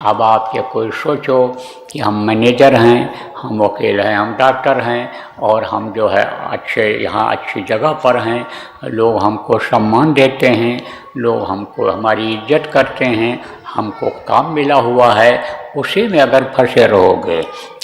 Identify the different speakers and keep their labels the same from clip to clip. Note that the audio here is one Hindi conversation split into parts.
Speaker 1: अब आप ये कोई सोचो कि हम मैनेजर हैं, हम वकील हैं, हम डॉक्टर हैं और हम जो है यहाँ अच्छी जगह पर हैं, लोग हमको सम्मान देते हैं, लोग हमको हमारी इज्जत करते हैं, हमको काम मिला हुआ है, उसी में अगर फंसे रहोगे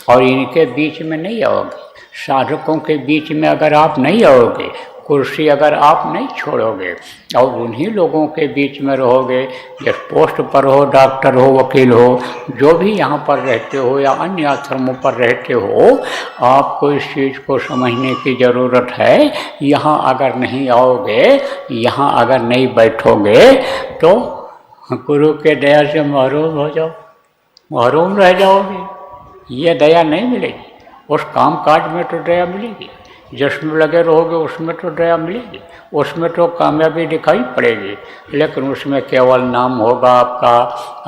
Speaker 1: और इनके बीच में नहीं आओगे, साधकों के बीच में अगर आप नहीं आओगे, कुर्सी अगर आप नहीं छोड़ोगे और उन्हीं लोगों के बीच में रहोगे, जिस पोस्ट पर हो, डॉक्टर हो, वकील हो, जो भी यहाँ पर रहते हो या अन्य आश्रमों पर रहते हो, आपको इस चीज़ को समझने की ज़रूरत है। यहाँ अगर नहीं आओगे, यहाँ अगर नहीं बैठोगे तो गुरु के दया से महरूम हो जाओ, महरूम रह जाओगे। ये दया नहीं मिलेगी। उस काम काज में तो दया मिलेगी, जिसमें लगे रहोगे उसमें तो दया मिलेगी, उसमें तो कामयाबी दिखाई पड़ेगी, लेकिन उसमें केवल नाम होगा आपका,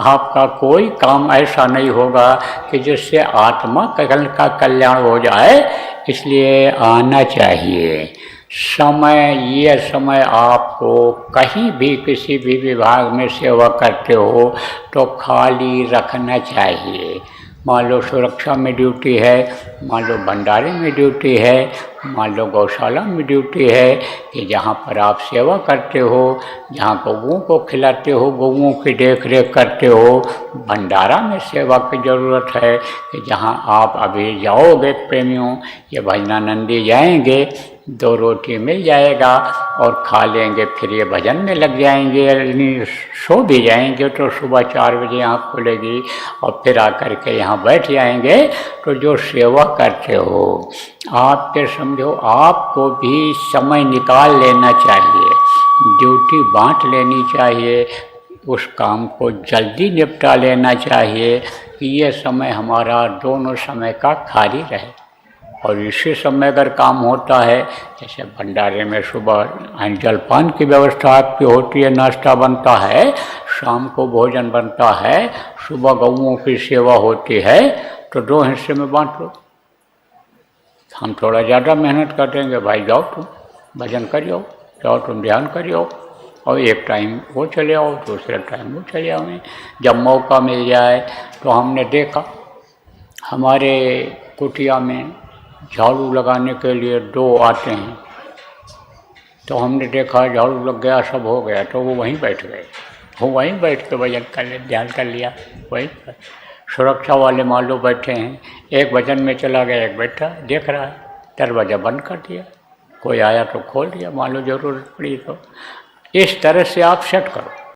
Speaker 1: आपका कोई काम ऐसा नहीं होगा कि जिससे आत्मा का कल्याण हो जाए। इसलिए आना चाहिए समय। ये समय आपको कहीं भी किसी भी विभाग में सेवा करते हो तो खाली रखना चाहिए। मान लो सुरक्षा में ड्यूटी है, मान लो भंडारे में ड्यूटी है, मान लो गौशाला में ड्यूटी है कि जहाँ पर आप सेवा करते हो, जहाँ गौओं को खिलाते हो, गौओं की देख रेख करते हो, भंडारा में सेवा की ज़रूरत है कि जहाँ आप अभी जाओगे प्रेमियों, ये भजनानंदी जाएंगे, 2 रोटी मिल जाएगा और खा लेंगे, फिर ये भजन में लग जाएंगे, सो भी जाएंगे तो सुबह 4 बजे आँख खुलेगी और फिर आकर के यहाँ बैठ जाएंगे। तो जो सेवा करते हो आपके समझो आपको भी समय निकाल लेना चाहिए, ड्यूटी बांट लेनी चाहिए, उस काम को जल्दी निपटा लेना चाहिए कि ये समय हमारा दोनों समय का खाली रहे। और इसी समय अगर काम होता है, जैसे भंडारे में सुबह जलपान की व्यवस्था आपकी होती है, नाश्ता बनता है, शाम को भोजन बनता है, सुबह गौओं की सेवा होती है, तो 2 हिस्से में बांट लो। हम थोड़ा ज़्यादा मेहनत कर देंगे, भाई जाओ तुम भजन करियो, जाओ तुम ध्यान करियो, और एक टाइम वो चले आओ, दूसरे टाइम वो चले आओ। जब मौका मिल जाए तो हमने देखा हमारे कुटिया में झाड़ू लगाने के लिए 2 आते हैं, तो हमने देखा झाड़ू लग गया, सब हो गया, तो वो वहीं बैठ गए, वो वहीं बैठ के भजन कर ले, ध्यान कर लिया वहीं पर। सुरक्षा वाले मान लो बैठे हैं, एक भजन में चला गया, एक बैठा देख रहा है, दरवाज़ा बंद कर दिया, कोई आया तो खोल दिया, मान लो ज़रूरत पड़ी तो। इस तरह से आप सेट करो।